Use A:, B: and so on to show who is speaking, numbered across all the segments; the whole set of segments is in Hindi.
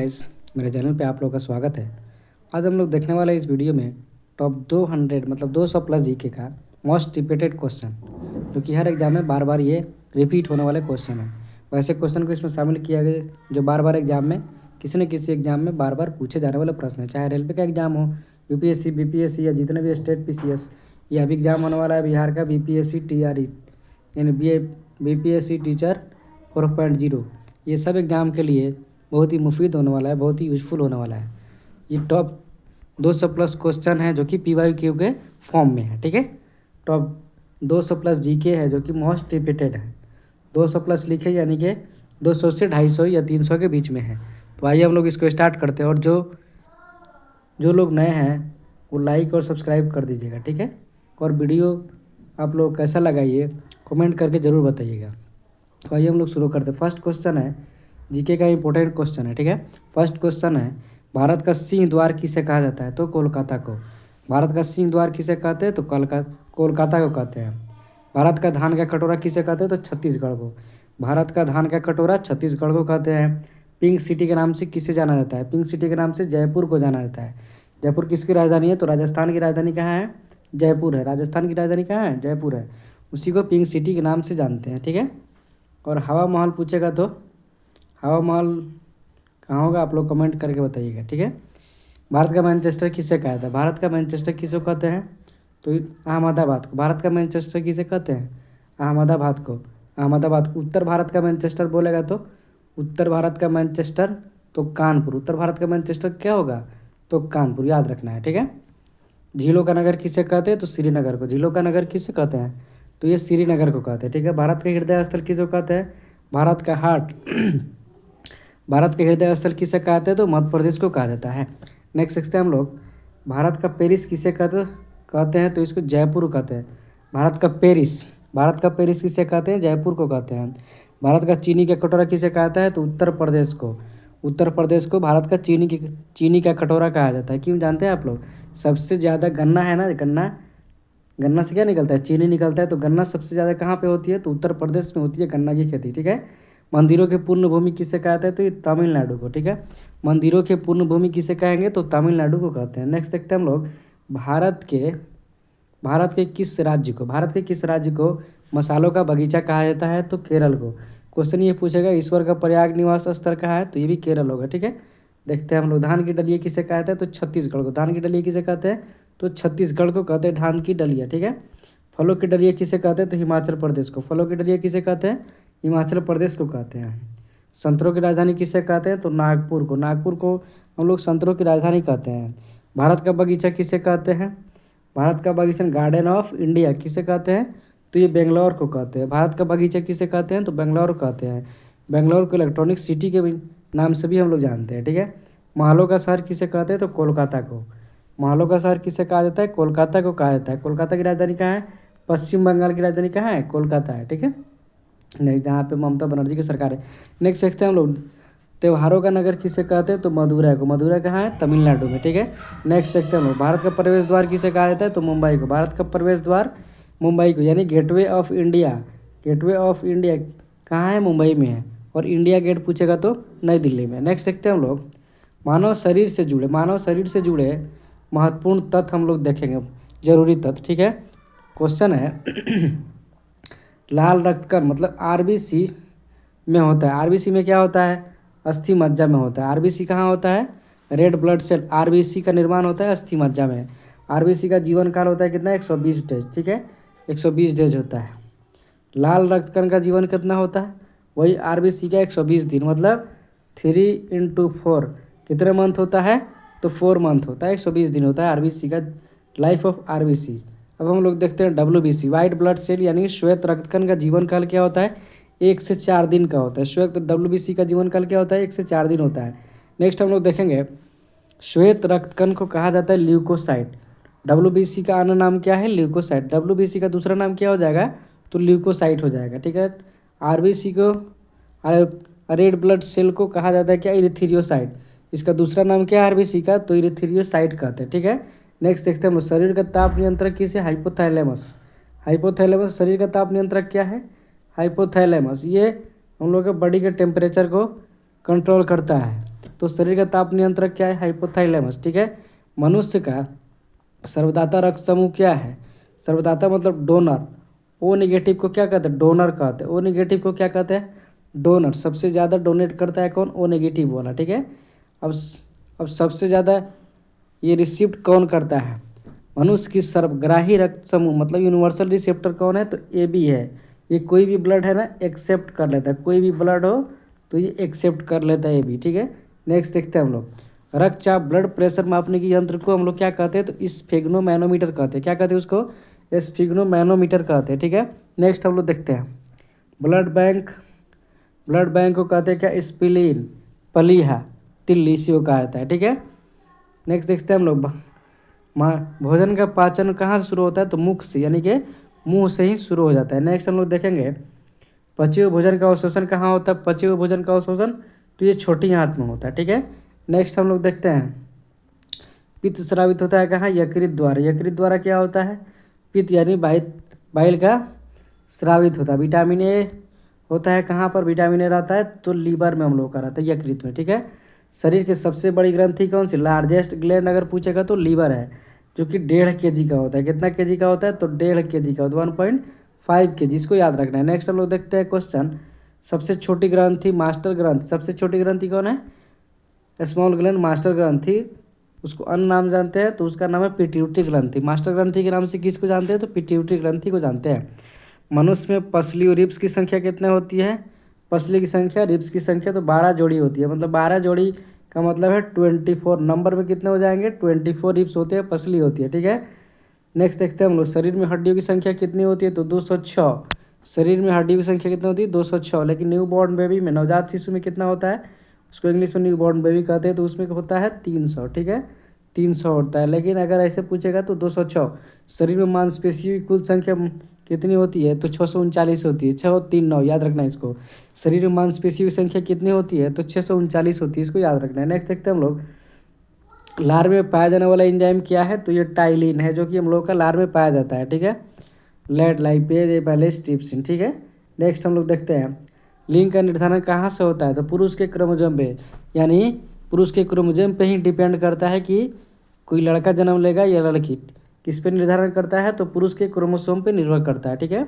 A: गाइस, मेरे चैनल पे आप लोगों का स्वागत है। आज हम लोग देखने वाले इस वीडियो में टॉप 200 मतलब 200 प्लस जीके का मोस्ट रिपीटेड क्वेश्चन, जो कि हर एग्जाम में बार बार ये रिपीट होने वाले क्वेश्चन है। वैसे क्वेश्चन को इसमें शामिल किया गया जो बार बार एग्जाम में किसी न किसी एग्जाम में बार बार पूछे जाने वाले प्रश्न है, चाहे रेलवे का एग्जाम हो, यूपीएससी, बीपीएससी या जितने भी स्टेट पीसीएस, या अभी एग्जाम होने वाला है बिहार का बीपीएससी टीआरई यानी बीपीएससी टीचर 4.0। ये सब एग्ज़ाम के लिए बहुत ही मुफीद होने वाला है, बहुत ही यूज़फुल होने वाला है। ये टॉप 200 प्लस क्वेश्चन है जो कि PYQ के फॉर्म में है, ठीक है। टॉप 200 प्लस जीके है जो कि मोस्ट रिपीटेड है। 200 प्लस लिखे यानी कि 200 से 250 या 300 के बीच में है। तो आइए हम लोग इसको स्टार्ट करते हैं। और जो जो लोग नए हैं वो लाइक और सब्सक्राइब कर दीजिएगा, ठीक है। और वीडियो आप लोग कैसा लगा ये कमेंट करके ज़रूर बताइएगा। तो आइए हम लोग शुरू करते हैं। फर्स्ट क्वेश्चन है, जीके का इंपॉर्टेंट क्वेश्चन है, ठीक है। फर्स्ट क्वेश्चन है, भारत का सिंह द्वार किसे कहा जाता है? तो कोलकाता को। भारत का सिंह द्वार किसे कहते हैं? तो कोलकाता को कहते हैं। भारत का धान का कटोरा किसे कहते हैं? तो छत्तीसगढ़ को। भारत का धान का कटोरा छत्तीसगढ़ को कहते हैं। पिंक सिटी के नाम से किसे जाना जाता है? पिंक सिटी के नाम से जयपुर को जाना जाता है। जयपुर किसकी राजधानी है? तो राजस्थान की राजधानी कहाँ है? जयपुर है। राजस्थान की राजधानी कहाँ है? जयपुर है। उसी को पिंक सिटी के नाम से जानते हैं, ठीक है। और हवा महल पूछेगा तो हवा महल कहाँ होगा आप लोग कमेंट करके बताइएगा, ठीक है। भारत का मैनचेस्टर किसे कहा था? भारत का मैनचेस्टर किसे कहते हैं? तो अहमदाबाद को। भारत का मैनचेस्टर किसे कहते हैं? अहमदाबाद को। अहमदाबाद। उत्तर भारत का मैनचेस्टर बोलेगा तो उत्तर भारत का मैनचेस्टर तो कानपुर। उत्तर भारत का मैनचेस्टर क्या होगा? तो कानपुर, याद रखना है, ठीक है। झीलों का नगर किसे कहते हैं? तो श्रीनगर को। झीलों का नगर किसे कहते हैं? तो ये श्रीनगर को कहते हैं, ठीक है। भारत का हृदय स्थल किसे कहते हैं? भारत का हार्ट भारत के हृदय स्थल किसे कहते हैं? तो मध्य प्रदेश को कहा जाता है। नेक्स्ट देखते हैं हम लोग, भारत का पेरिस किसे कहते हैं? तो इसको जयपुर कहते हैं। भारत का पेरिस किसे कहते हैं? जयपुर को कहते हैं। भारत का चीनी का कटोरा किसे कहता है? तो उत्तर प्रदेश को। उत्तर प्रदेश को भारत का चीनी का कटोरा कहा जाता है। क्यों जानते हैं आप लोग? सबसे ज़्यादा गन्ना है ना, गन्ना से क्या निकलता है? चीनी निकलता है। तो गन्ना सबसे ज़्यादा कहाँ पे होती है? तो उत्तर प्रदेश में होती है गन्ना की खेती, ठीक है। मंदिरों की पूर्ण भूमि किसे कहते हैं? तो ये तमिलनाडु को, ठीक है। मंदिरों के पूर्ण भूमि किसे कहेंगे? तो तमिलनाडु को कहते हैं। नेक्स्ट देखते हैं हम लोग, भारत के किस राज्य को मसालों का बगीचा कहा जाता है? तो केरल को। क्वेश्चन ये पूछेगा, ईश्वर का प्रयाग निवास स्थल कहाँ है? तो ये भी केरल होगा, ठीक है। देखते हैं हम लोग, धान की डलिया किसे कहते हैं? तो छत्तीसगढ़ को। धान की डलिया किसे कहते हैं? तो छत्तीसगढ़ को कहते हैं धान की डलिया, ठीक है। फलों की डलिया किसे कहते हैं? तो हिमाचल प्रदेश को। फलों की डलिया किसे कहते हैं? हिमाचल प्रदेश को कहते हैं। संतरों की राजधानी किसे कहते हैं? तो नागपुर को। नागपुर को हम लोग संतरों की राजधानी कहते हैं। भारत का बगीचा किसे कहते हैं? भारत का बगीचा गार्डन ऑफ इंडिया किसे कहते हैं? तो ये बेंगलोर को कहते हैं। भारत का बगीचा किसे कहते हैं? तो बेंगलोर कहते हैं। बेंगलोर को इलेक्ट्रॉनिक सिटी के भी नाम से भी हम लोग जानते हैं, ठीक है। महलों का शहर किसे कहते हैं? तो कोलकाता को। महलों का शहर किसे कहा जाता है? कोलकाता को कहा जाता है। कोलकाता की राजधानी कहाँ है? पश्चिम बंगाल की राजधानी कहाँ है? कोलकाता है, ठीक है। नेक्स्ट, जहाँ पे ममता बनर्जी की सरकार है। नेक्स्ट देखते हैं हम लोग, त्योहारों का नगर किसे कहते हैं? तो मदुरै को। मदुरै कहाँ है? तमिलनाडु में, ठीक है। नेक्स्ट देखते हैं हम लोग, भारत का प्रवेश द्वार किसे कहा जाता है? तो मुंबई को। भारत का प्रवेश द्वार मुंबई को, यानी gateway of India. Gateway of India कहाँ है? मुंबई में है। और इंडिया गेट पूछेगा तो नई दिल्ली में। नेक्स्ट देखते हैं हम लोग, मानव शरीर से जुड़े महत्वपूर्ण तथ्य हम लोग देखेंगे, जरूरी तथ्य, ठीक है। क्वेश्चन है लाल रक्त कण मतलब आरबीसी में होता है। आरबीसी में क्या होता है? अस्थि मज्जा में होता है। आरबीसी कहाँ होता है? Red blood cell. आरबीसी का निर्माण होता है अस्थि मज्जा में। आरबीसी का जीवन काल होता है कितना? 120 डेज, ठीक है। 120 डेज होता है। लाल रक्त कण का जीवन कितना होता है? वही आरबीसी का 120 दिन, मतलब 3 × 4 कितने मंथ होता है? तो 4 मंथ होता है। 120 दिन होता है आरबीसी का लाइफ ऑफ आरबीसी। अब हम लोग देखते हैं डब्ल्यूबीसी, वाइट ब्लड सेल यानी श्वेत रक्तकण का जीवन काल क्या होता है? 1 से 4 दिन का होता है। श्वेत डब्ल्यूबीसी का जीवन काल क्या होता है? 1 से 4 दिन होता है। नेक्स्ट हम लोग देखेंगे, श्वेत रक्तकण को कहा जाता है ल्यूकोसाइट। डब्ल्यूबीसी का अन्य नाम क्या है? ल्यूकोसाइट। डब्ल्यूबीसी का दूसरा नाम क्या हो जाएगा? तो ल्यूकोसाइट हो जाएगा, ठीक है। आरबीसी को, रेड ब्लड सेल को कहा जाता है क्या? इरिथ्रियोसाइट। इसका दूसरा नाम क्या है आरबीसी का? तो इरिथ्रियोसाइट कहते हैं, ठीक है। नेक्स्ट देखते हैं हम लोग, शरीर का ताप नियंत्रक किसे? हाइपोथैलेमस। हाइपोथैलेमस शरीर का ताप नियंत्रक क्या है? हाइपोथैलेमस। ये हम लोग के बॉडी के टेम्परेचर को कंट्रोल करता है। तो शरीर का ताप नियंत्रक क्या है? हाइपोथैलेमस। ठीक है। मनुष्य का सर्वदाता रक्त समूह क्या है? सर्वदाता मतलब डोनर। ओ निगेटिव को क्या कहते हैं? डोनर कहते हैं। ओ निगेटिव को क्या कहते हैं? डोनर। सबसे ज़्यादा डोनेट करता है कौन? ओ नेगेटिव वाला। ठीक है। अब अब सबसे ज़्यादा ये रिसिप्ट कौन करता है? मनुष्य की सर्वग्राही रक्त समूह मतलब यूनिवर्सल रिसेप्टर कौन है? तो ए बी है। ये कोई भी ब्लड है ना एक्सेप्ट कर लेता है, कोई भी ब्लड हो तो ये एक्सेप्ट कर लेता है ए बी। ठीक है। नेक्स्ट देखते हैं हम लोग, रक्तचाप ब्लड प्रेशर मापने की यंत्र को हम लोग क्या कहते हैं? तो स्फेग्नोमैनोमीटर कहते हैं। क्या कहते हैं उसको? स्फेग्नोमैनोमीटर कहते हैं। ठीक है। नेक्स्ट हम लोग देखते हैं ब्लड बैंक। ब्लड बैंक को कहते हैं क्या? स्प्लीन, प्लीहा, तिल्ली, इसी को कहा जाता है। ठीक है। नेक्स्ट देखते हैं हम लोग भोजन का पाचन कहाँ से शुरू होता है? तो मुख से, यानी कि मुंह से ही शुरू हो जाता है। नेक्स्ट हम लोग देखेंगे पचे हुए भोजन का अवशोषण कहाँ होता है? पचे हुए भोजन का अवशोषण तो ये छोटी आंत में होता है। ठीक है। नेक्स्ट हम लोग देखते हैं पित्त स्रावित होता है कहाँ? यकृत द्वारा। यकृत द्वारा क्या होता है? पित्त यानी बाइल का स्रावित होता है। विटामिन ए होता है कहाँ पर? विटामिन ए रहता है तो लीवर में हम लोग का रहता है, यकृत में। ठीक है। शरीर की सबसे बड़ी ग्रंथि कौन सी? लार्जेस्ट ग्लैंड अगर पूछेगा तो लीवर है, जो कि 1.5 kg का होता है। कितना kg का होता है? तो 1.5 kg का होता है, 1.5 kg। इसको याद रखना है। नेक्स्ट हम लोग देखते हैं क्वेश्चन, सबसे छोटी ग्रंथि मास्टर ग्रंथि। सबसे छोटी ग्रंथि कौन है? स्मॉल ग्लैंड मास्टर ग्रंथि। उसको अन्य नाम जानते हैं तो उसका नाम है पिट्यूटरी ग्रंथि। मास्टर ग्रंथि के नाम से किसको जानते हैं? तो पिट्यूटरी ग्रंथि को जानते हैं। मनुष्य में पसली और रिब्स की संख्या कितने होती है? पसली की संख्या, रिब्स की संख्या तो 12 जोड़ी होती है। मतलब 12 जोड़ी का मतलब है 24। नंबर में कितने हो जाएंगे? 24 रिब्स होते हैं, पसली होती है। ठीक है। नेक्स्ट देखते हैं हम लोग, शरीर में हड्डियों की संख्या कितनी होती है? तो 206। शरीर में हड्डियों की संख्या कितनी होती है? 206। लेकिन न्यू बॉर्न बेबी में, नवजात शिशु में कितना होता है? उसको इंग्लिश में न्यू बॉर्न बेबी कहते हैं, तो उसमें होता है 300। ठीक है। 300 होता है। लेकिन अगर ऐसे पूछेगा तो 206। शरीर में मांसपेशियों की कुल संख्या कितनी होती है? तो 639 होती है। 639 याद रखना है इसको। शरीर में मांसपेशियों की संख्या कितनी होती है? तो 639 होती है। इसको याद रखना है। नेक्स्ट देखते हैं हम लोग, लार में पाया जाने वाला एंजाइम क्या है? तो ये टाइलिन है, जो कि हम लोग का लार में पाया जाता है। ठीक है। लेड लाइपेज एपेलेज ट्रिप्सिन। ठीक है। नेक्स्ट हम लोग देखते हैं लिंग का निर्धारण कहाँ से होता है? तो पुरुष के क्रोमोसोम पे, यानी पुरुष के क्रोमोसोम पे ही डिपेंड करता है कि कोई लड़का जन्म लेगा या लड़की। किस पे निर्धारण करता है? तो पुरुष के क्रोमोसोम पे निर्भर करता है। ठीक है।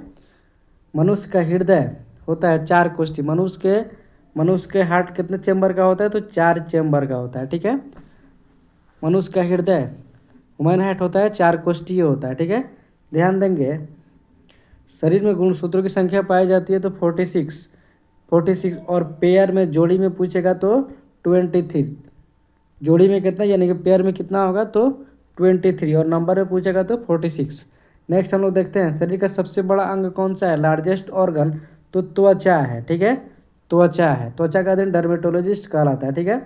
A: मनुष्य का हृदय होता है 4 कोष्ठी। मनुष्य के हार्ट कितने चेम्बर का होता है? तो 4 चेम्बर का होता है। ठीक है। मनुष्य का हृदय ह्यूमन हार्ट होता है 4 कोष्ठीय होता है। ठीक है। ध्यान देंगे, शरीर में गुणसूत्रों की संख्या पाई जाती है तो 46 और पेयर में, जोड़ी में पूछेगा तो 23। जोड़ी में कितना, यानी कि पेयर में कितना होगा? तो 23। और नंबर में पूछेगा तो 46। नेक्स्ट हम लोग देखते हैं शरीर का सबसे बड़ा अंग कौन सा है? लार्जेस्ट ऑर्गन तो त्वचा है। ठीक है। त्वचा है। त्वचा का दिन डर्मेटोलॉजिस्ट कहलाता है। ठीक है।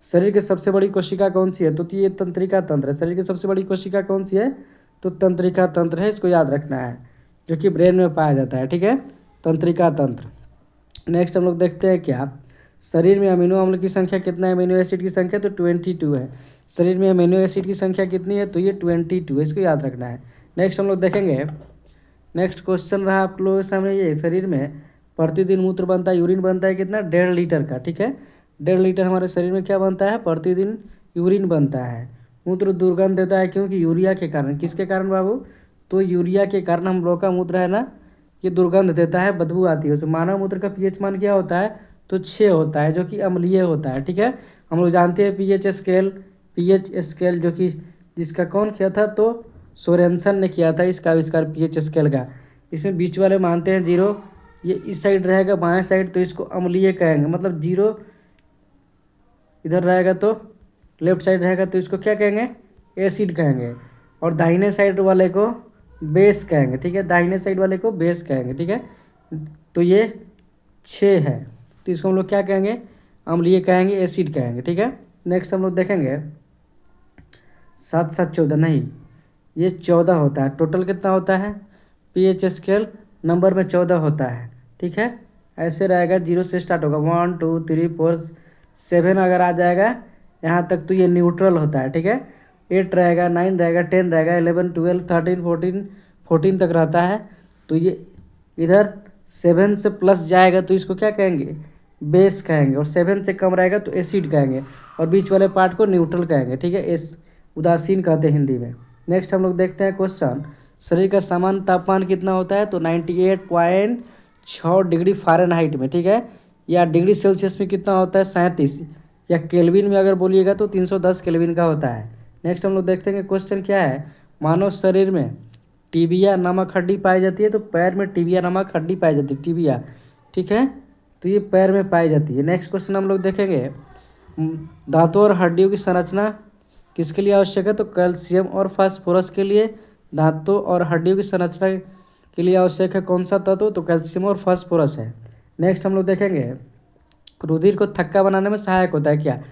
A: शरीर की सबसे बड़ी कोशिका कौन सी है? तो ये तंत्रिका तंत्र है। शरीर की सबसे बड़ी कोशिका कौन सी है? तो तंत्रिका तंत्र है। इसको याद रखना है, जो कि ब्रेन में पाया जाता है। ठीक है। तंत्रिका तंत्र। नेक्स्ट हम लोग देखते हैं क्या, शरीर में अमीनो अम्ल की संख्या कितना है? अमीनो एसिड की संख्या तो 22 है। शरीर में अमीनो एसिड की संख्या कितनी है? तो ये 22 है। इसको याद रखना है। नेक्स्ट हम लोग देखेंगे, नेक्स्ट क्वेश्चन रहा आप लोगों के सामने, ये शरीर में प्रतिदिन मूत्र बनता है, यूरिन बनता है कितना? 1.5 लीटर का। ठीक है। 1.5 लीटर हमारे शरीर में क्या बनता है? प्रतिदिन यूरिन बनता है। मूत्र दुर्गंध देता है, क्योंकि यूरिया के कारण। किसके कारण बाबू? तो यूरिया के कारण हम लोग का मूत्र है ना, ये दुर्गंध देता है, बदबू आती है। तो मानव मूत्र का पीएच मान क्या होता है? तो 6 होता है, जो कि अम्लीय होता है। ठीक है। हम लोग जानते हैं पीएच स्केल जो कि जिसका कौन किया था? तो सोरेनसन ने किया था इसका आविष्कार पीएच स्केल का। इसमें बीच वाले मानते हैं 0, ये इस साइड रहेगा बाएं साइड, तो इसको अम्लीय कहेंगे। मतलब 0 इधर रहेगा तो लेफ्ट साइड रहेगा तो इसको क्या कहेंगे? एसिड कहेंगे। और दाहिने साइड वाले को बेस कहेंगे। ठीक है। दाहिने साइड वाले को बेस कहेंगे। ठीक है। तो ये 6 है, तो इसको हम लोग क्या कहेंगे? अम्लीय कहेंगे, एसिड कहेंगे। ठीक है। नेक्स्ट हम लोग देखेंगे 7 7 14 नहीं, ये 14 होता है। टोटल कितना होता है? पीएच स्केल नंबर में 14 होता है। ठीक है। ऐसे रहेगा, 0 से स्टार्ट होगा, 1 2 3 4 7 अगर आ जाएगा यहाँ तक तो ये न्यूट्रल होता है। ठीक है। 8 रहेगा, 9 रहेगा, 10 रहेगा, 11 12 13 14 तक रहता है। तो ये इधर 7 से प्लस जाएगा तो इसको क्या कहेंगे? बेस कहेंगे, और 7 से कम रहेगा तो एसिड कहेंगे, और बीच वाले पार्ट को न्यूट्रल कहेंगे, ठीक है। इस उदासीन कहते हैं हिंदी में। नेक्स्ट हम लोग देखते हैं क्वेश्चन, शरीर का सामान्य तापमान कितना होता है, तो 98.6 डिग्री फ़ारेनहाइट में, ठीक है। या डिग्री सेल्सियस में कितना होता है, 37, या केल्विन में अगर बोलिएगा तो 310 केल्विन का होता है। नेक्स्ट हम लोग देखते हैं क्वेश्चन क्या है, मानव शरीर में टिबिया नामक हड्डी पाई जाती है, तो पैर में टिबिया नामक हड्डी पाई जाती है, टिबिया, ठीक है, तो ये पैर में पाई जाती है। नेक्स्ट क्वेश्चन हम लोग देखेंगे, दांतों और हड्डियों की संरचना किसके लिए आवश्यक है, तो कैल्शियम और फास्फोरस के लिए। दांतों और हड्डियों की संरचना के लिए आवश्यक है कौन सा तत्व, तो कैल्शियम और फास्फोरस है। नेक्स्ट हम लोग देखेंगे, रुधिर को थक्का बनाने में सहायक होता है क्या,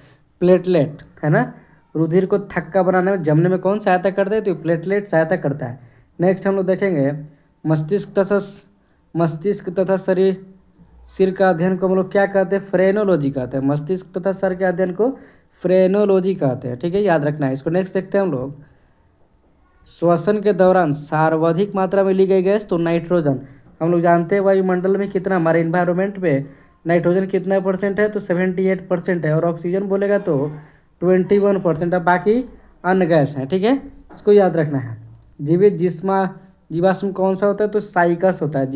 A: प्लेटलेट, है ना। रुधिर को थक्का बनाने में, जमने में कौन सहायता करता है, तो प्लेटलेट सहायता करता है। नेक्स्ट हम लोग देखेंगे, मस्तिष्क तथा सिर का अध्ययन को हम लोग क्या कहते हैं, फ्रेनोलॉजी कहते हैं। मस्तिष्क तथा सिर के अध्ययन को फ्रेनोलॉजी कहते हैं, ठीक है, याद रखना है इसको। नेक्स्ट देखते हैं हम लोग, श्वसन के दौरान सर्वाधिक मात्रा में ली गई गैस, तो नाइट्रोजन। हम लोग जानते हैं वायुमंडल में कितना, हमारे इन्वायरमेंट में नाइट्रोजन कितना परसेंट है, तो 78% है, और ऑक्सीजन बोलेगा तो 21% है, बाकी अन्य गैस हैं, ठीक है, इसको याद रखना है। जीवाश्म कौन सा होता है, तो साइकस होता है।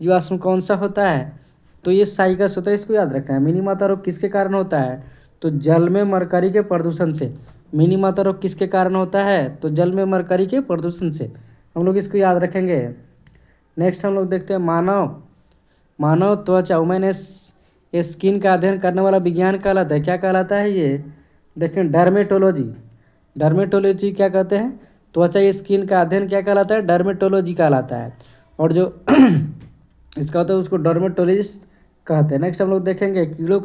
A: जीवाश्म कौन सा होता है, तो ये साइकस होता है, इसको याद रखना है। मिनीमाता रोग किसके कारण होता है, तो जल में मरकरी के प्रदूषण से। मिनीमाता रोग किसके कारण होता है, तो जल में मरकरी के प्रदूषण से, हम लोग इसको याद रखेंगे। नेक्स्ट हम लोग देखते हैं, मानव त्वचा, ह्यूमन स्किन का अध्ययन करने वाला विज्ञान कहलाता है, क्या कहलाता है ये, देखें, डर्मेटोलॉजी क्या कहते हैं, त्वचा स्किन का अध्ययन क्या कहलाता है, डर्मेटोलॉजी कहलाता है, और जो इसका होता है उसको डर्मेटोलॉजिस्ट कहते हैं। नेक्स्ट हम लोग देखेंगे, कीड़ों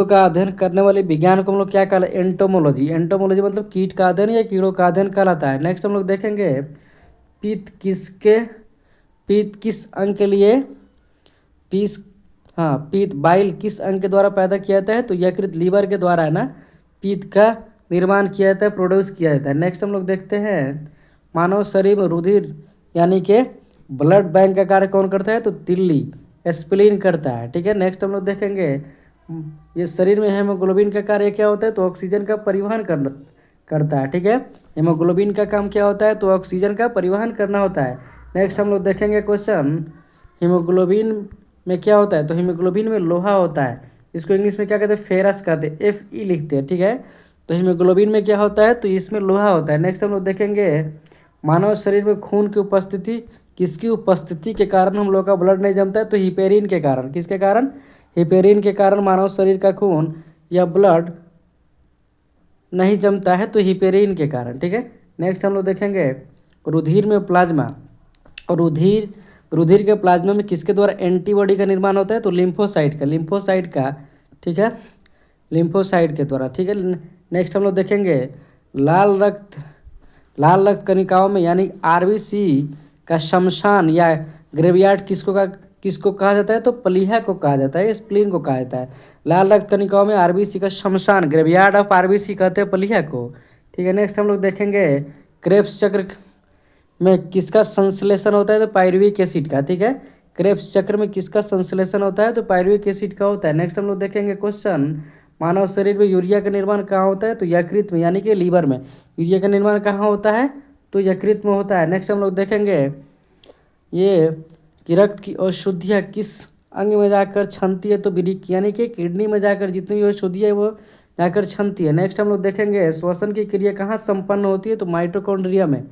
A: का अध्ययन करने वाले विज्ञान को हम लोग क्या कहलाता है, एंटोमोलॉजी मतलब कीट का अध्ययन या कीड़ों का अध्ययन कहलाता है। नेक्स्ट हम लोग देखेंगे, पित्त किस अंग के लिए, पित्त बाइल किस अंग के द्वारा पैदा किया जाता है, तो यकृत, लीवर के द्वारा, है ना, पित्त का निर्माण किया जाता है, प्रोड्यूस किया जाता है। नेक्स्ट हम लोग देखते हैं, मानव शरीर में रुधिर यानी कि ब्लड बैंक का कार्य कौन करता है, तो तिल्ली, स्प्लीन करता है, ठीक है। नेक्स्ट हम लोग देखेंगे, ये शरीर में हेमोग्लोबिन का कार्य क्या होता है, तो ऑक्सीजन का परिवहन करता है, ठीक है। हेमोग्लोबिन का काम क्या होता है, तो ऑक्सीजन का परिवहन करना होता है। नेक्स्ट हम लोग देखेंगे क्वेश्चन, हीमोग्लोबिन में क्या होता है, तो हीमोग्लोबिन में लोहा होता है, इसको इंग्लिश में क्या कहते हैं, फेरस कहते हैं, Fe लिखते हैं, ठीक है। तो हीमोग्लोबिन में क्या होता है, तो इसमें लोहा होता है। नेक्स्ट हम लोग देखेंगे, मानव शरीर में खून की उपस्थिति, किसकी उपस्थिति के कारण हम लोग का ब्लड नहीं जमता है, तो हिपेरिन के कारण। किसके कारण, हिपेरिन के कारण मानव शरीर का खून या ब्लड नहीं जमता है, तो हिपेरिन के कारण, ठीक है। नेक्स्ट हम लोग देखेंगे, रुधिर में प्लाज्मा, और रुधिर के प्लाज्मा में किसके द्वारा एंटीबॉडी का निर्माण होता है, तो लिम्फोसाइट का, ठीक है, लिम्फोसाइट के द्वारा, ठीक है। नेक्स्ट हम लोग देखेंगे, लाल रक्त कणिकाओं में यानी आरबीसी का शमशान या ग्रेवयार्ड किसको कहा जाता है, तो प्लीहा को कहा जाता है, स्प्लीन को कहा जाता है। लाल रक्त कणिकाओं में आरबीसी का शमशान, ग्रेवयार्ड ऑफ आरबीसी कहते हैं प्लीहा को, ठीक है। नेक्स्ट हम लोग देखेंगे, क्रेब्स चक्र में किसका संश्लेषण होता है, तो पायरुविक एसिड का, ठीक है। क्रेब्स चक्र में किसका संश्लेषण होता है, तो पायरुविक एसिड का होता है। नेक्स्ट हम लोग देखेंगे क्वेश्चन, मानव शरीर में यूरिया का निर्माण कहाँ होता है, तो यकृत में यानी कि लीवर में। यूरिया का निर्माण कहाँ होता है, तो यकृत में होता है। नेक्स्ट हम लोग देखेंगे, ये कि रक्त की अशुद्धियाँ किस अंग में जाकर छनती है, तो यानी कि किडनी में जाकर जितनी भी अशुद्धियाँ है वो जाकर छनती है। नेक्स्ट हम लोग देखेंगे, श्वसन की क्रिया कहाँ संपन्न होती है, तो माइटोकॉन्ड्रिया में।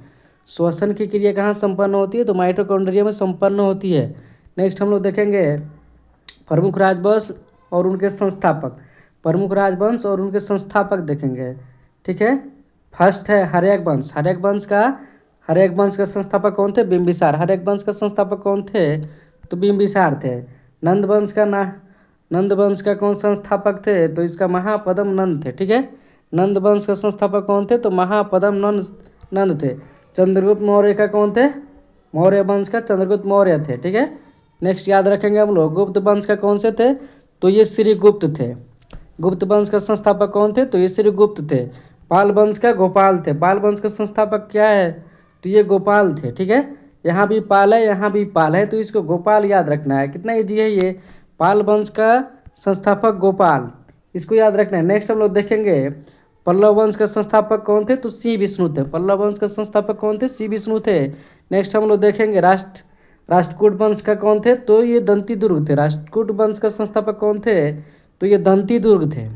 A: श्वसन की क्रिया कहाँ संपन्न होती है, तो माइटोकॉन्ड्रिया में संपन्न होती है। नेक्स्ट हम लोग देखेंगे, प्रमुख राजवंश और उनके संस्थापक देखेंगे, ठीक है। फर्स्ट है हर्यक वंश का संस्थापक कौन थे, बिंबिसार। हर्यक वंश का संस्थापक कौन थे, तो बिंबिसार थे। नंद वंश का कौन संस्थापक थे, तो इसका महापद्म नंद थे, ठीक है। नंद वंश का संस्थापक कौन थे, तो महापद्म नंद थे। चंद्रगुप्त मौर्य का कौन थे, मौर्य वंश का चंद्रगुप्त मौर्य थे, ठीक है। नेक्स्ट याद रखेंगे हम लोग, गुप्त वंश का कौन से थे, तो ये श्रीगुप्त थे। गुप्त वंश का संस्थापक कौन थे, तो ये श्रीगुप्त थे। पाल वंश का गोपाल थे। पाल वंश का संस्थापक क्या है, तो ये गोपाल थे, ठीक है। यहाँ भी पाल है, यहाँ भी पाल है, तो इसको गोपाल याद रखना है। कितना ईजी है ये। पाल वंश का संस्थापक गोपाल, इसको याद रखना है। नेक्स्ट हम लोग देखेंगे पल्लव वंश का संस्थापक कौन थे, तो सी विष्णु थे। पल्लव वंश का संस्थापक कौन थे, सी विष्णु थे। नेक्स्ट हम लोग देखेंगे राष्ट्रकूट वंश का कौन थे, तो ये दंती दुर्ग थे। राष्ट्रकूट वंश का संस्थापक कौन थे, तो ये दंती दुर्ग थे।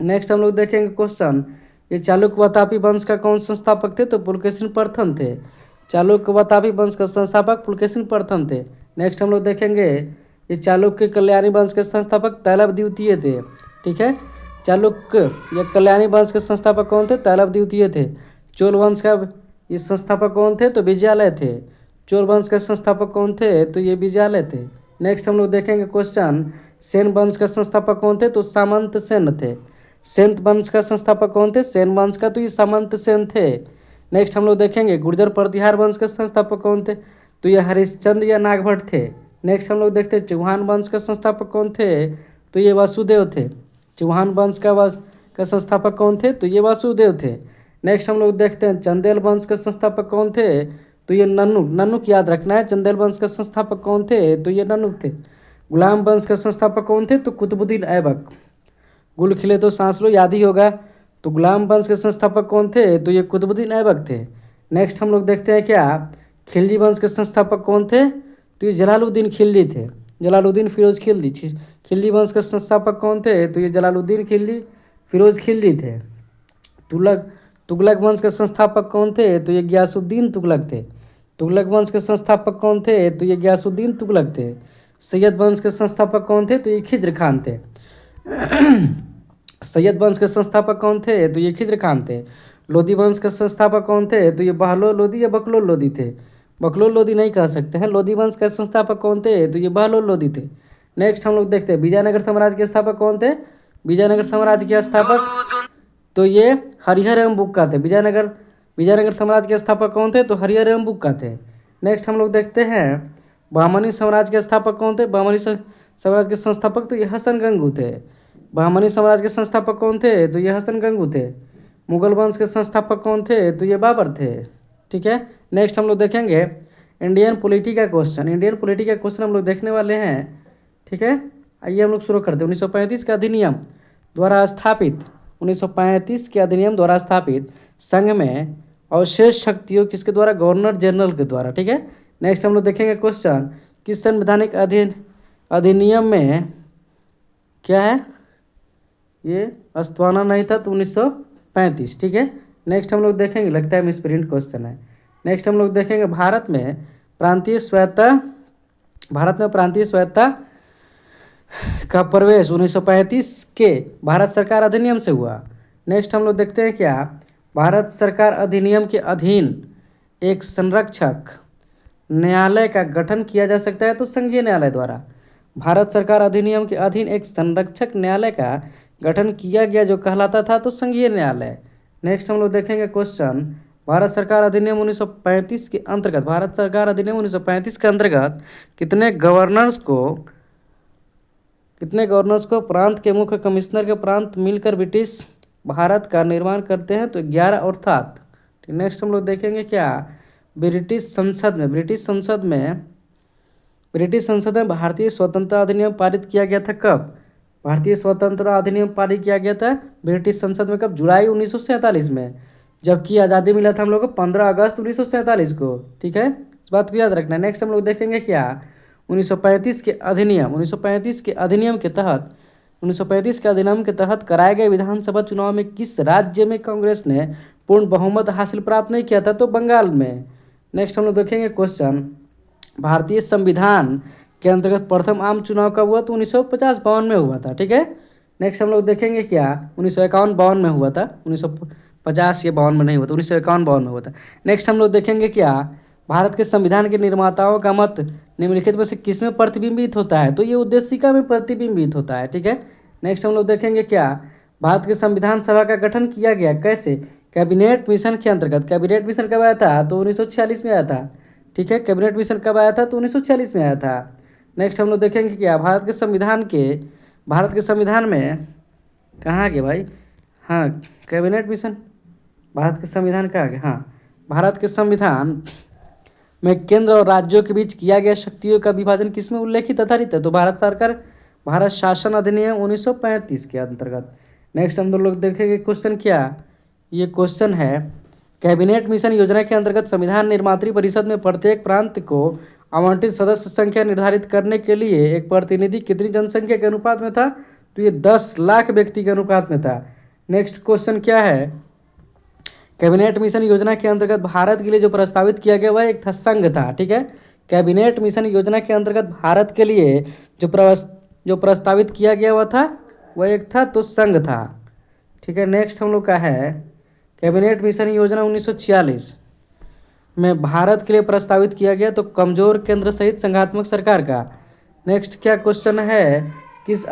A: नेक्स्ट हम लोग देखेंगे क्वेश्चन, ये चालुक्य वातापी वंश का कौन संस्थापक थे, तो पुलकेशिन प्रथम थे। चालुक्य वातापी वंश का संस्थापक पुलकेशिन प्रथम थे। नेक्स्ट हम लोग देखेंगे ये चालुक्य कल्याणी वंश के संस्थापक तैलव द्वितीय थे। ठीक है, चालुक्य या कल्याणी वंश के संस्थापक कौन थे, तैलव द्वितीय थे। चोल वंश का ये संस्थापक कौन थे, तो विजयालय थे। चोल वंश के संस्थापक कौन थे, तो ये विजयालय थे। नेक्स्ट हम लोग देखेंगे क्वेश्चन, सेन वंश का संस्थापक कौन थे, तो सामंत सेन थे। सेन वंश का संस्थापक कौन थे, सेन वंश का, तो ये सामंत सेन थे। नेक्स्ट हम लोग देखेंगे गुर्जर प्रतिहार वंश के संस्थापक कौन थे, तो ये हरिश्चंद्र या नागभट्ट थे। नेक्स्ट हम लोग देखते हैं चौहान वंश का संस्थापक कौन थे, तो ये वासुदेव थे। चौहान वंश का संस्थापक कौन थे, तो ये वासुदेव थे। नेक्स्ट हम लोग देखते हैं चंदेल वंश के संस्थापक कौन थे, तो ये नन्नुक याद रखना है। चंदेल वंश का संस्थापक कौन थे, तो ये नन्नुक थे। गुलाम वंश का संस्थापक कौन थे, तो कुतुबुद्दीन ऐबक। गुल खिले तो सांस लो याद ही होगा। तो गुलाम वंश के संस्थापक कौन थे, तो ये कुतुबुद्दीन ऐबक थे। नेक्स्ट हम लोग देखते हैं क्या, खिलजी वंश के संस्थापक कौन थे, तो ये जलालुद्दीन खिलजी थे। जलालुद्दीन फिरोज खिलजी। खिलजी वंश के संस्थापक कौन थे, तो ये जलालुद्दीन खिलजी फिरोज खिलजी थे। तुगलक वंश के संस्थापक कौन थे, तो ये गयासुद्दीन तुगलक थे। तुगलक वंश के संस्थापक कौन थे, तो ये गयासुद्दीन तुगलक थे। सैयद वंश के संस्थापक कौन थे, तो ये खिज्र खान थे। सैयद वंश के संस्थापक कौन थे, तो ये खिज्र खान थे। लोधी वंश के संस्थापक कौन थे, तो ये बहलोल लोधी या बकलोल लोधी थे। बकलोल लोधी नहीं कह सकते हैं। लोधी वंश के संस्थापक कौन थे, तो ये बहलोल लोधी थे। नेक्स्ट हम लोग देखते हैं विजयनगर साम्राज्य के स्थापक कौन थे। विजयनगर साम्राज्य के स्थापक, तो ये हरिहर एवं बुक्का थे। विजयनगर साम्राज्य के स्थापक कौन थे, तो हरिहर एवं बुक्का थे। नेक्स्ट हम लोग देखते हैं बहमनी साम्राज्य के स्थापक कौन थे। बहमनी साम्राज्य के संस्थापक, तो ये हसन गंगू थे। बहमनी साम्राज्य के संस्थापक कौन थे, तो ये हसन गंगू थे। मुगल वंश के संस्थापक कौन थे, तो ये बाबर थे। ठीक है, नेक्स्ट हम लोग देखेंगे इंडियन पॉलिटी का क्वेश्चन। इंडियन पॉलिटी का क्वेश्चन हम लोग देखने वाले हैं। ठीक है, आइए हम लोग शुरू करते हैं। 1935 के अधिनियम द्वारा स्थापित 1935 के अधिनियम द्वारा स्थापित संघ में अवशेष शक्तियों किसके द्वारा, गवर्नर जनरल के द्वारा। ठीक है, नेक्स्ट हम लोग देखेंगे क्वेश्चन, किस संवैधानिक अधिनियम में क्या है, ये अस्तित्व नहीं था, तो 1935। ठीक है, नेक्स्ट हम लोग देखेंगे, लगता है मिसप्रिंट क्वेश्चन है। नेक्स्ट हम लोग देखेंगे भारत में प्रांतीय स्वायत्तता का प्रवेश 1935 के भारत सरकार अधिनियम से हुआ। नेक्स्ट हम लोग देखते हैं क्या, भारत सरकार अधिनियम के अधीन एक संरक्षक न्यायालय का गठन किया जा सकता है, तो संघीय न्यायालय द्वारा। भारत सरकार अधिनियम के अधीन एक संरक्षक न्यायालय का गठन किया गया जो कहलाता था, तो संघीय न्यायालय। नेक्स्ट हम लोग देखेंगे क्वेश्चन, भारत सरकार अधिनियम 1935 के अंतर्गत, भारत सरकार अधिनियम 1935 के अंतर्गत कितने गवर्नर्स को प्रांत के मुख्य कमिश्नर के प्रांत मिलकर ब्रिटिश भारत का निर्माण करते हैं, तो 11 और 7। नेक्स्ट हम लोग देखेंगे क्या, ब्रिटिश संसद में भारतीय स्वतंत्रता अधिनियम पारित किया गया था कब। भारतीय स्वतंत्रता अधिनियम पारित किया गया था ब्रिटिश संसद में कब, जुलाई 1947 में, जबकि आज़ादी मिला था हम लोग को 15 अगस्त 1947 को। ठीक है, इस बात को याद रखना है। नेक्स्ट हम लोग देखेंगे क्या, 1935 के अधिनियम के तहत कराए गए विधानसभा चुनाव में किस राज्य में कांग्रेस ने पूर्ण बहुमत हासिल प्राप्त नहीं किया था, तो बंगाल में। नेक्स्ट हम लोग देखेंगे क्वेश्चन, भारतीय संविधान के अंतर्गत प्रथम आम चुनाव कब हुआ, तो 1950-52 में हुआ था। ठीक है, नेक्स्ट हम लोग देखेंगे क्या, 1951-52 में हुआ था। 1950 या 52 में नहीं हुआ था, 1951-52 में हुआ था। नेक्स्ट हम लोग देखेंगे क्या, भारत के संविधान के निर्माताओं का मत निम्नलिखित में से किस में प्रतिबिंबित होता है, तो ये उद्देशिका में प्रतिबिंबित होता है। ठीक है, नेक्स्ट हम लोग देखेंगे क्या, भारत के संविधान सभा का गठन किया गया कैसे, कैबिनेट मिशन के अंतर्गत। कैबिनेट मिशन कब आया था, तो 1946 में आया था। ठीक है, कैबिनेट मिशन कब आया था, तो 1946 में आया था। नेक्स्ट हम लोग देखेंगे क्या, भारत के संविधान में कहाँ गया भाई, हाँ कैबिनेट मिशन, भारत के संविधान कहाँ गया, हाँ भारत के संविधान में केंद्र और राज्यों के बीच किया गया शक्तियों का विभाजन किसमें उल्लेखित आधारित है? तो भारत सरकार भारत शासन अधिनियम 1935 के अंतर्गत। नेक्स्ट हम लोग देखेंगे क्वेश्चन क्या, ये क्वेश्चन है कैबिनेट मिशन योजना के अंतर्गत संविधान निर्मात्री परिषद में प्रत्येक प्रांत को आवंटित सदस्य संख्या निर्धारित करने के लिए एक प्रतिनिधि कितनी जनसंख्या के अनुपात में था? तो ये 10 लाख व्यक्ति के अनुपात में था। नेक्स्ट क्वेश्चन क्या है, कैबिनेट मिशन योजना के अंतर्गत भारत के लिए जो प्रस्तावित किया गया वह एक था संघ था। ठीक है, कैबिनेट मिशन योजना के अंतर्गत भारत के लिए जो प्रस्तावित किया गया वह था वह एक था तो संघ था। ठीक है, नेक्स्ट हम लोग का है कैबिनेट मिशन योजना 1946 में भारत के लिए प्रस्तावित किया गया तो कमजोर केंद्र सहित संघात्मक सरकार का। नेक्स्ट क्या क्वेश्चन है, किस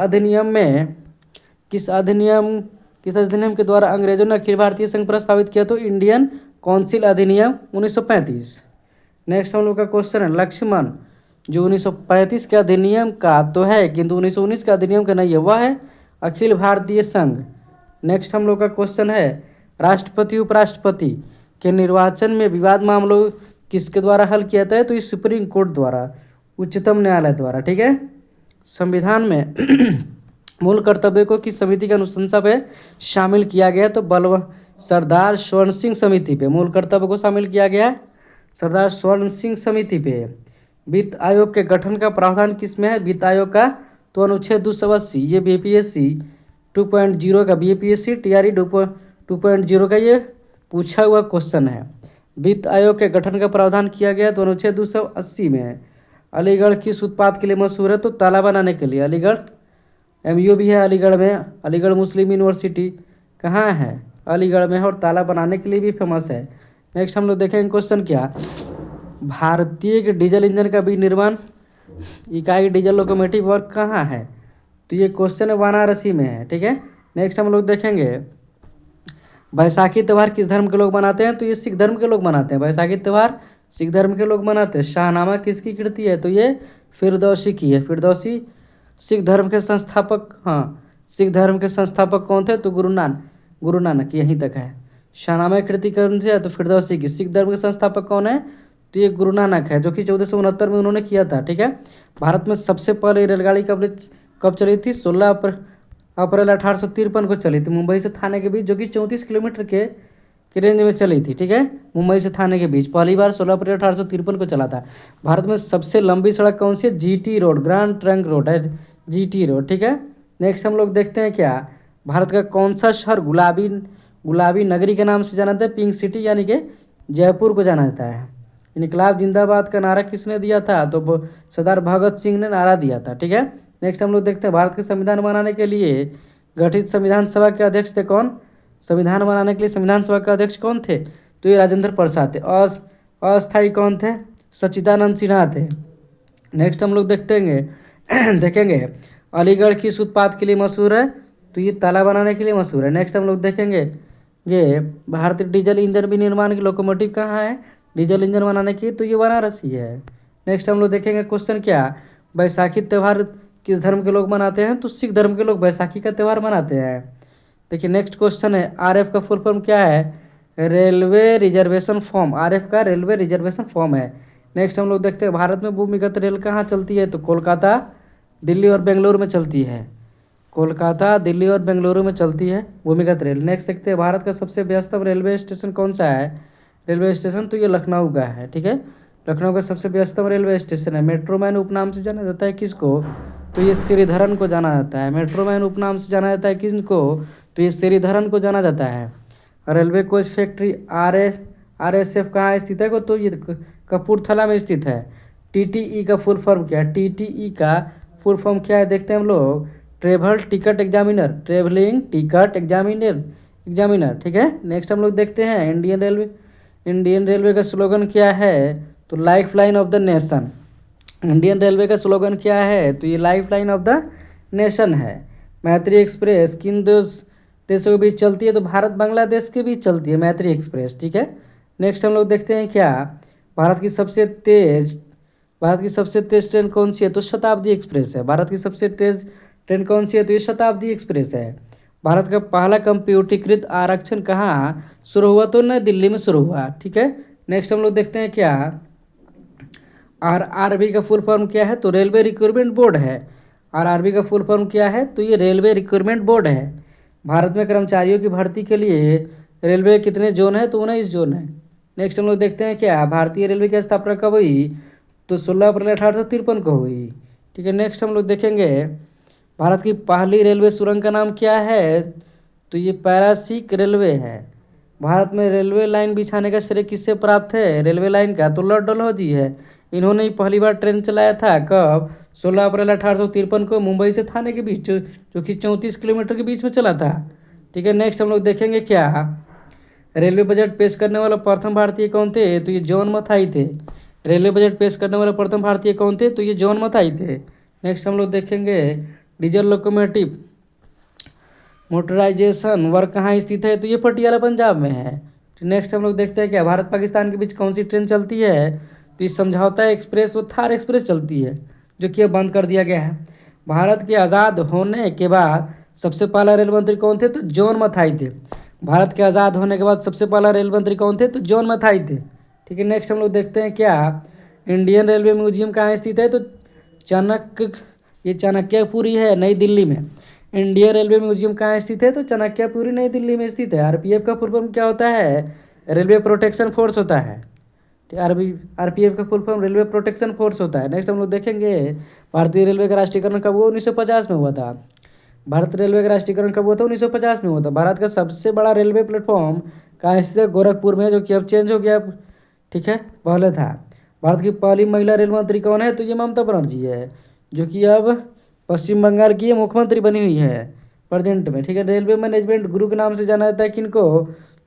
A: अधिनियम के द्वारा अंग्रेजों ने अखिल भारतीय संघ प्रस्तावित किया? तो इंडियन काउंसिल अधिनियम 1935। नेक्स्ट हम लोग का क्वेश्चन है लक्ष्मण जो 1935 के अधिनियम का तो है किंतु 1919 का अधिनियम का नहीं है, वह है अखिल भारतीय संघ। नेक्स्ट हम लोग का क्वेश्चन है राष्ट्रपति उपराष्ट्रपति के निर्वाचन में विवाद मामलों किसके द्वारा हल किया जाता है? तो ये सुप्रीम कोर्ट द्वारा, उच्चतम न्यायालय द्वारा। ठीक है, संविधान में मूल कर्तव्य को किस समिति की अनुशंसा पे शामिल किया गया? तो सरदार स्वर्ण सिंह समिति पे मूल कर्तव्य को शामिल किया गया सरदार स्वर्ण सिंह समिति पे। वित्त आयोग के गठन का प्रावधान किस में है? वित्त आयोग का तो अनुच्छेद 280, ये बीपीएससी 2.0 का बीपीएससी टीआरई 2.0 का ये पूछा हुआ क्वेश्चन है। वित्त आयोग के गठन का प्रावधान किया गया तो अनुच्छेद 280 में है। अलीगढ़ किस उत्पाद के लिए मशहूर है? तो ताला बनाने के लिए। अलीगढ़ एमयू भी है अलीगढ़ में, अलीगढ़ मुस्लिम यूनिवर्सिटी कहाँ है? अलीगढ़ में है और ताला बनाने के लिए भी फेमस है। नेक्स्ट हम लोग देखेंगे क्वेश्चन क्या, भारतीय डीजल इंजन का विनिर्माण इकाई डीजल लोकोमोटिव वर्क कहाँ है? तो ये क्वेश्चन है वाराणसी में है। ठीक है, नेक्स्ट हम लोग देखेंगे बैसाखी त्यौहार किस धर्म के लोग मनाते हैं? तो ये सिख धर्म के लोग मनाते हैं। बैसाखी त्यौहार सिख धर्म के लोग मनाते हैं। शाहनामा किसकी कृति है? तो ये फिरदौसी की है। फिरदौसी सिख धर्म के संस्थापक, हाँ सिख धर्म के संस्थापक कौन थे? तो गुरु नानक यहीं तक है। शाहनामा की कृति कौन सी है? तो फिरदौसी की। सिख धर्म के संस्थापक कौन है? तो ये गुरु नानक है जो कि 1469 में उन्होंने किया था। ठीक है, भारत में सबसे पहले रेलगाड़ी कब चली थी? 16 अप्रैल 1853 को चली थी मुंबई से थाने के बीच, जो कि 34 किलोमीटर के रेंज में चली थी। ठीक है, मुंबई से थाने के बीच पहली बार 16 अप्रैल 1853 को चला था। भारत में सबसे लंबी सड़क कौन सी है? GT road, grand trunk road है जीटी रोड। ठीक है, नेक्स्ट हम लोग देखते हैं क्या, भारत का कौन सा शहर गुलाबी नगरी के नाम से जाना जाता है? पिंक सिटी यानी कि जयपुर को जाना जाता है। इनकलाब जिंदाबाद का नारा किसने दिया था? तो सरदार भगत सिंह ने नारा दिया था। ठीक है, नेक्स्ट हम लोग देखते हैं भारत के संविधान बनाने के लिए गठित संविधान सभा के अध्यक्ष थे कौन? संविधान बनाने के लिए संविधान सभा के अध्यक्ष कौन थे? तो ये राजेंद्र प्रसाद थे। और अस्थायी कौन थे? सच्चिदानंद सिन्हा थे। नेक्स्ट हम लोग देखेंगे अलीगढ़ किस उत्पाद के लिए मशहूर है? तो ये ताला बनाने के लिए मशहूर है। नेक्स्ट हम लोग देखेंगे ये भारतीय डीजल इंजन विनिर्माण की लोकोमोटिव कहाँ है? डीजल इंजन बनाने की, तो ये वाराणसी है। नेक्स्ट हम लोग देखेंगे क्वेश्चन क्या, बैसाखी त्यौहार किस धर्म के लोग मनाते हैं? तो सिख धर्म के लोग बैसाखी का त्यौहार मनाते हैं। देखिए नेक्स्ट क्वेश्चन है आरएफ का फुल फॉर्म क्या है? Railway reservation form. आरएफ का रेलवे रिजर्वेशन फॉर्म है। नेक्स्ट हम लोग देखते हैं भारत में भूमिगत रेल कहाँ चलती है? तो कोलकाता, दिल्ली और बेंगलुरु में चलती है। कोलकाता, दिल्ली और बेंगलुरु में चलती है भूमिगत रेल। नेक्स्ट देखते हैं भारत का सबसे व्यस्तम रेलवे स्टेशन कौन सा है? रेलवे स्टेशन तो ये लखनऊ का है। ठीक है, लखनऊ का सबसे व्यस्तम रेलवे स्टेशन है। मेट्रो मैन उपनाम से जाना जाता है किसको? तो ये श्रीधरन को जाना जाता है। मेट्रो मैन उपनाम से जाना जाता है किसको? तो ये श्रीधरन को जाना जाता है। रेलवे कोच फैक्ट्री RSF कहाँ स्थित है? तो ये कपूरथला में स्थित है। TTE का फुल फॉर्म क्या है? TTE का फुल फॉर्म क्या है देखते हैं हम लोग, travel ticket examiner, travelling ticket examiner. ठीक है, नेक्स्ट हम लोग देखते हैं इंडियन रेलवे का स्लोगन क्या है? तो life line of the nation. Indian railway का स्लोगन क्या है? तो ये life line of the nation है। मैत्री एक्सप्रेस किन देशों के बीच चलती है? तो भारत बांग्लादेश के बीच चलती है मैत्री एक्सप्रेस। ठीक है, नेक्स्ट हम लोग देखते हैं क्या, भारत की सबसे तेज ट्रेन कौन सी है? तो शताब्दी एक्सप्रेस है। भारत की सबसे तेज ट्रेन कौन सी है? तो ये शताब्दी एक्सप्रेस है। भारत का पहला कंप्यूटरीकृत आरक्षण कहाँ शुरू हुआ? तो नई दिल्ली में शुरू हुआ। ठीक है, नेक्स्ट हम लोग देखते हैं क्या, आरआरबी का फुल फॉर्म क्या है? तो रेलवे रिक्रूटमेंट बोर्ड है। आरआरबी का फुल फॉर्म क्या है? तो ये रेलवे रिक्रूटमेंट बोर्ड है। भारत में कर्मचारियों की भर्ती के लिए रेलवे कितने जोन है? तो 19 जोन है। नेक्स्ट हम लोग देखते हैं क्या भारतीय रेलवे की स्थापना कब हुई? तो 16 अप्रैल 1853 को हुई। ठीक है, नेक्स्ट हम लोग देखेंगे भारत की पहली रेलवे सुरंग का नाम क्या है? तो ये पैरासिक रेलवे है। भारत में रेलवे लाइन बिछाने का श्रेय किससे प्राप्त है? रेलवे लाइन का तो लॉर्ड डलहौजी है। इन्होंने ही पहली बार ट्रेन चलाया था कब? 16 अप्रैल 1853 को मुंबई से थाने के बीच, जो कि 34 किलोमीटर के बीच में चला था। ठीक है, नेक्स्ट हम लोग देखेंगे क्या रेलवे बजट पेश करने वाला प्रथम भारतीय कौन थे? तो ये जॉन मथाई थे। रेलवे बजट पेश करने वाले प्रथम भारतीय कौन थे? तो ये जॉन मथाई थे। नेक्स्ट हम लोग देखेंगे डीजल लोकोमोटिव मोटराइजेशन वर्क कहाँ स्थित है? तो ये पटियाला पंजाब में है। नेक्स्ट हम लोग देखते हैं क्या भारत पाकिस्तान के बीच कौन सी ट्रेन चलती है? तो ये समझौता एक्सप्रेस व थार एक्सप्रेस चलती है, जो कि अब बंद कर दिया गया है। भारत के आज़ाद होने के बाद सबसे पहला रेल मंत्री कौन थे? तो जॉन मथाई थे। भारत के आज़ाद होने के बाद सबसे पहला रेल मंत्री कौन थे? तो जॉन मथाई थे। ठीक है, नेक्स्ट हम लोग देखते हैं क्या इंडियन रेलवे म्यूजियम कहाँ स्थित है? तो चाणक्यपुरी है, नई दिल्ली में। इंडियन रेलवे म्यूजियम कहाँ स्थित है? तो चाणक्यपुरी, नई दिल्ली में स्थित है। आरपीएफ का फुल फॉर्म क्या होता है? रेलवे प्रोटेक्शन फोर्स होता है। आरपीएफ का full form railway protection force होता है। नेक्स्ट हम लोग देखेंगे भारतीय रेलवे का राष्ट्रीयकरण कब हुआ? 1950 में हुआ था। भारत रेलवे का राष्ट्रीयकरण कब हुआ था? 1950 में हुआ था। भारत का सबसे बड़ा रेलवे प्लेटफॉर्म कहाँ स्थित है? गोरखपुर में, जो कि अब चेंज हो गया। ठीक है, पहले था। भारत की पहली महिला रेल मंत्री कौन है? तो ये ममता बनर्जी है, जो कि अब पश्चिम बंगाल की मुख्यमंत्री बनी हुई है प्रेजेंट में। ठीक है, रेलवे मैनेजमेंट गुरु के नाम से जाना जाता है किनको?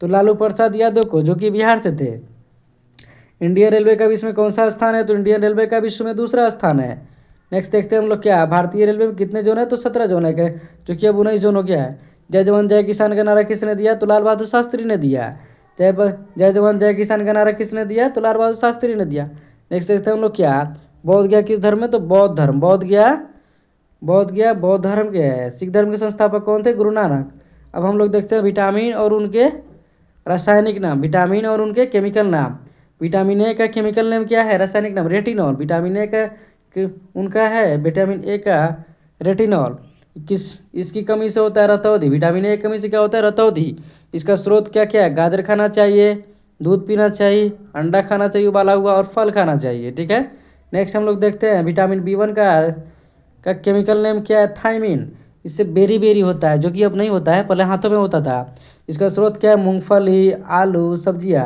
A: तो लालू प्रसाद यादव को, जो कि बिहार से थे। इंडियन रेलवे का विश्व में कौन सा स्थान है? तो इंडियन रेलवे का विश्व में दूसरा स्थान है। नेक्स्ट देखते हैं हम लोग क्या भारतीय रेलवे में कितने जोन है? तो 17 जोन है, जो कि अब 19 जोन हो गया है। जय जवान जय किसान का नारा किसने दिया? तो लाल बहादुर शास्त्री ने दिया। जय जवान जय किसान का नारा किसने दिया? तो लाल बहादुर शास्त्री ने दिया। नेक्स्ट देखते हैं हम लोग क्या बौद्ध गया किस धर्म में? तो बौद्ध धर्म। बौद्ध गया बौद्ध धर्म के है। सिख धर्म के संस्थापक कौन थे? गुरु नानक। अब हम लोग देखते हैं विटामिन और उनके रासायनिक नाम, विटामिन और उनके केमिकल नाम। विटामिन ए का केमिकल नेम क्या है? रासायनिक नाम रेटिनॉल। विटामिन ए का उनका है विटामिन ए का रेटिनॉल। इसकी कमी से होता है रतौंधी। विटामिन ए की कमी से क्या होता है? रतौंधी। इसका स्रोत क्या क्या है? गाजर खाना चाहिए, दूध पीना चाहिए, अंडा खाना चाहिए उबाला हुआ, और फल खाना चाहिए। ठीक है, नेक्स्ट हम लोग देखते हैं विटामिन B1 का केमिकल नेम क्या है? थायमिन। इससे बेरी बेरी होता है, जो कि अब नहीं होता है, पहले हाथों में होता था। इसका स्रोत क्या है? मूंगफली, आलू, सब्जियाँ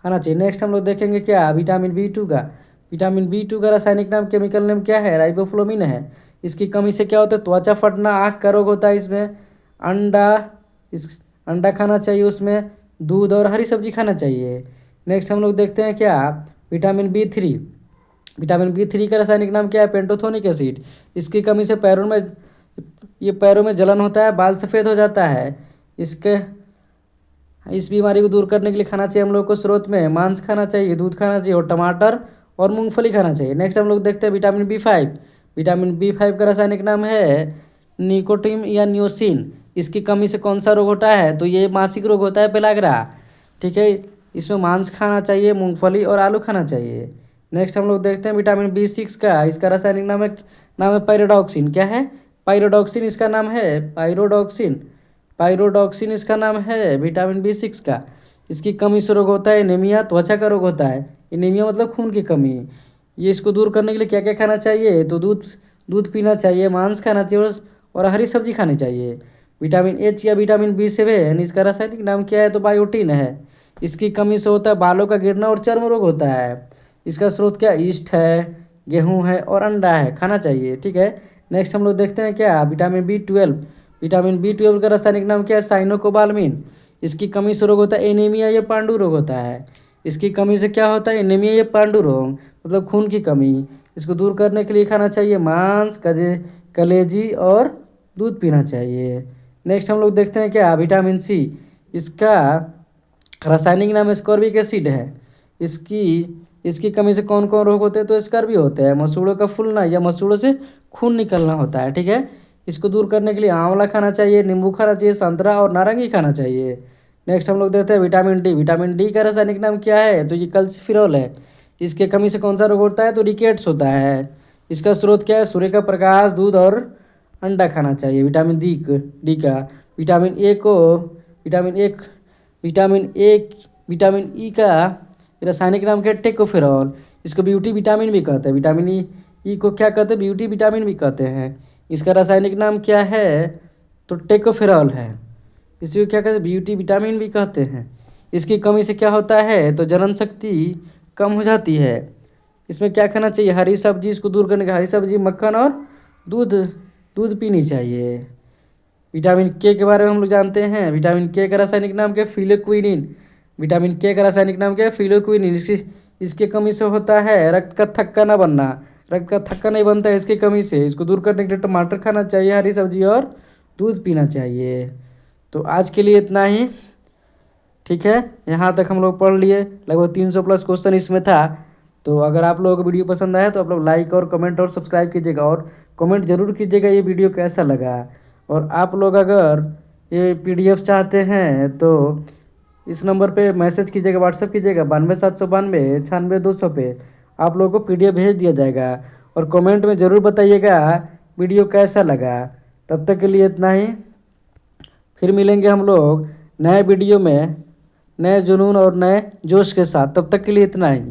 A: खाना चाहिए। नेक्स्ट हम लोग देखेंगे क्या विटामिन बी टू का रासायनिक नाम, केमिकल नेम क्या है? राइबोफ्लोविन है। इसकी कमी से क्या होता है? त्वचा फटना, आँख का रोग होता है। इसमें अंडा खाना चाहिए, उसमें दूध और हरी सब्जी खाना चाहिए। नेक्स्ट हम लोग देखते हैं क्या विटामिन बी थ्री का रासायनिक नाम क्या है? पेंटोथोनिक एसिड। इसकी कमी से पैरों में जलन होता है, बाल सफ़ेद हो जाता है। इस बीमारी को दूर करने के लिए खाना चाहिए हम लोग को स्रोत में मांस खाना चाहिए, दूध खाना चाहिए, और टमाटर और मूंगफली खाना चाहिए। नेक्स्ट हम लोग देखते हैं विटामिन बी फाइव का रासायनिक नाम है निकोटीन या नियोसिन। इसकी कमी से कौन सा रोग होता है? तो ये मासिक रोग होता है, पेलाग्रा। ठीक है, इसमें मांस खाना चाहिए, मूंगफली और आलू खाना चाहिए। नेक्स्ट हम लोग देखते हैं विटामिन B6 का, इसका रासायनिक नाम है पायरोडॉक्सिन। क्या है? पायरोडॉक्सिन इसका नाम है, पायरोडॉक्सिन इसका नाम है विटामिन B6 का। इसकी कमी से रोग होता है एनीमिया, त्वचा का रोग होता है। एनीमिया मतलब खून की कमी। ये इसको दूर करने के लिए क्या क्या खाना चाहिए? तो दूध पीना चाहिए, मांस खाना चाहिए, और हरी सब्जी खानी चाहिए। विटामिन H या विटामिन B7 इसका रासायनिक नाम क्या है? तो बायोटीन है। इसकी कमी से होता है बालों का गिरना और चर्म रोग होता है। इसका स्रोत क्या? ईस्ट है, गेहूँ है, और अंडा है, खाना चाहिए। ठीक है, नेक्स्ट हम लोग देखते हैं क्या विटामिन B12 का रासायनिक नाम क्या है? साइनोकोबालमिन। इसकी कमी से रोग होता है एनीमिया या पांडु रोग होता है। इसकी कमी से क्या होता है? एनीमिया या पांडु रोग मतलब खून की कमी। इसको दूर करने के लिए खाना चाहिए मांस, कलेजी और दूध पीना चाहिए। नेक्स्ट हम लोग देखते हैं क्या विटामिन C। इसका रासायनिक नाम स्कॉर्बिक एसिड है। इसकी कमी से कौन कौन रोग होते हैं? तो स्कर्वी होते हैं, मसूड़ों का फूलना या मसूड़ों से खून निकलना होता है। ठीक है, इसको दूर करने के लिए आंवला खाना चाहिए, नींबू खाना चाहिए, संतरा और नारंगी खाना चाहिए। नेक्स्ट हम लोग देखते हैं विटामिन D का रासायनिक नाम क्या है? तो ये कल्सीफेरॉल है। इसके कमी से कौन सा रोग होता है? तो रिकेट्स होता है। इसका स्रोत क्या है? सूर्य का प्रकाश, दूध और अंडा खाना चाहिए। विटामिन डी का विटामिन ई का रासायनिक नाम क्या है? टेकोफेरॉल। इसको ब्यूटी विटामिन भी कहते हैं। विटामिन ई को क्या कहते हैं? ब्यूटी विटामिन भी कहते हैं। इसका रासायनिक नाम क्या है? तो टेकोफेरॉल है। इसी को क्या कहते हैं? ब्यूटी विटामिन भी कहते हैं। इसकी कमी से क्या होता है? तो जनन शक्ति कम हो जाती है। इसमें क्या खाना चाहिए? हरी सब्जी। इसको दूर करने का हरी सब्जी, मक्खन और दूध दूध पीनी चाहिए। विटामिन के बारे में हम लोग जानते हैं। विटामिन के का रासायनिक नाम क्या है? फिलोक्विनिन। विटामिन के का रासायनिक नाम क्या है? फिलोक्विनिन। इसकी कमी से होता है रक्त का थक्का न बनना। रक्त का थक्का नहीं बनता है इसकी कमी से। इसको दूर करने के लिए टमाटर खाना चाहिए, हरी सब्जी और दूध पीना चाहिए। तो आज के लिए इतना ही, ठीक है। यहाँ तक हम लोग पढ़ लिए। लगभग 300 प्लस क्वेश्चन इसमें था। तो अगर आप लोगों को वीडियो पसंद आया तो आप लोग लाइक और कमेंट और सब्सक्राइब कीजिएगा, और कमेंट जरूर कीजिएगा ये वीडियो कैसा लगा। और आप लोग अगर ये PDF चाहते हैं तो इस नंबर पे मैसेज कीजिएगा, व्हाट्सएप कीजिएगा 92 792 96 200 पे। आप लोगों को PDF भेज दिया जाएगा। और कमेंट में ज़रूर बताइएगा वीडियो कैसा लगा। तब तक के लिए इतना ही। फिर मिलेंगे हम लोग नए वीडियो में, नए जुनून और नए जोश के साथ। तब तक के लिए इतना ही।